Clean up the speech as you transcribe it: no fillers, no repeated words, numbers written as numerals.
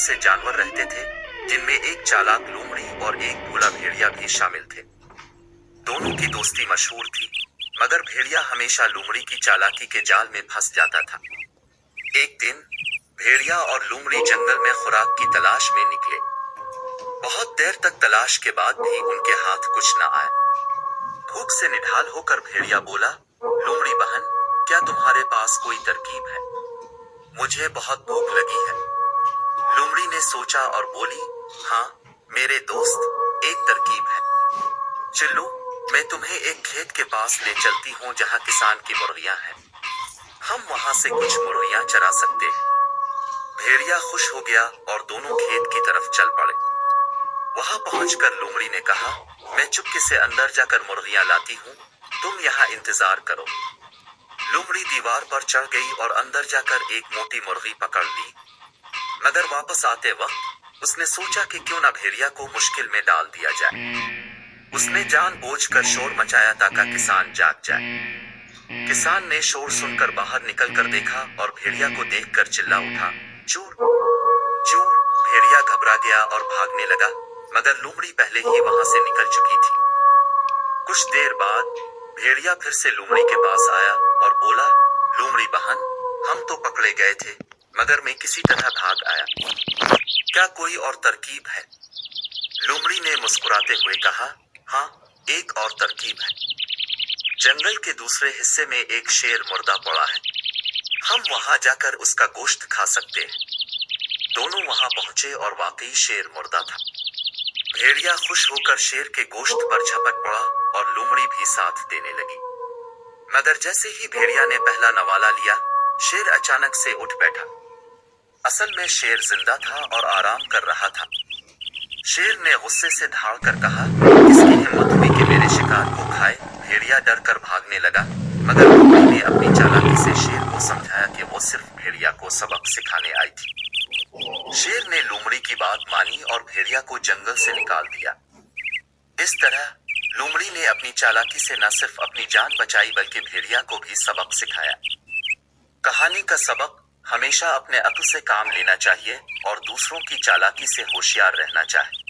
से जानवर रहते थे, जिनमें एक चालाक लोमड़ी और एक भोला भेड़िया भी शामिल थे। दोनों की दोस्ती मशहूर थी, मगर भेड़िया हमेशा लोमड़ी की चालाकी के जाल में फंस जाता था। एक दिन भेड़िया और लोमड़ी जंगल में खुराक की तलाश में निकले। बहुत देर तक तलाश के बाद भी उनके हाथ कुछ न आया। भूख से निढाल होकर भेड़िया बोला, लोमड़ी बहन, क्या तुम्हारे पास कोई तरकीब है? मुझे बहुत भूख लगी है। लोमड़ी ने सोचा और बोली, हाँ मेरे दोस्त, एक तरकीब है। चलो, मैं तुम्हें एक खेत के पास ले चलती हूँ जहाँ किसान की मुर्गियाँ हैं। हम वहाँ से कुछ मुर्गियाँ चरा सकते हैं। भेड़िया खुश हो गया और दोनों खेत की तरफ चल पड़े। वहाँ पहुंचकर लोमड़ी ने कहा, मैं चुपके से अंदर जाकर मुर्गियाँ लाती हूँ, तुम यहाँ इंतजार करो। लोमड़ी दीवार पर चढ़ गई और अंदर जाकर एक मोटी मुर्गी पकड़ ली, मगर वापस आते वक्त उसने सोचा कि क्यों न भेड़िया को मुश्किल में डाल दिया जाए। उसने जानबूझकर शोर मचाया ताकि किसान जाग जाए। किसान ने शोर सुनकर बाहर निकलकर देखा और भेड़िया को देखकर चिल्ला उठा, चोर चोर। भेड़िया घबरा गया और भागने लगा, मगर लोमड़ी पहले ही वहां से निकल चुकी थी। कुछ देर बाद भेड़िया फिर से लोमड़ी के पास आया और बोला, लोमड़ी बहन, हम तो पकड़े गए थे, मगर मैं किसी तरह भाग आया। क्या कोई और तरकीब है? लोमड़ी ने मुस्कुराते हुए कहा, हाँ, एक और तरकीब है। जंगल के दूसरे हिस्से में एक शेर मुर्दा पड़ा है, हम वहां जाकर उसका गोश्त खा सकते हैं। दोनों वहां पहुंचे और वाकई शेर मुर्दा था। भेड़िया खुश होकर शेर के गोश्त पर झपट पड़ा और लोमड़ी भी साथ देने लगी। मगर जैसे ही भेड़िया ने पहला नवाला लिया, शेर अचानक से उठ बैठा। असल में शेर जिंदा था और आराम कर रहा था। शेर ने गुस्से से धाड़ कर कहा, इसकी हिम्मत हुई कि मेरे शिकार को खाए। भेड़िया डर कर भागने लगा, मगर लोमड़ी ने अपनी चालाकी से शेर को समझाया कि वो सिर्फ भेड़िया को सबक सिखाने आई थी। शेर ने लोमड़ी की बात मानी और भेड़िया को जंगल से निकाल दिया। इस तरह लोमड़ी ने अपनी चालाकी से न सिर्फ अपनी जान बचाई बल्कि भेड़िया को भी सबक सिखाया। कहानी का सबक, हमेशा अपने अक्ल से काम लेना चाहिए और दूसरों की चालाकी से होशियार रहना चाहिए।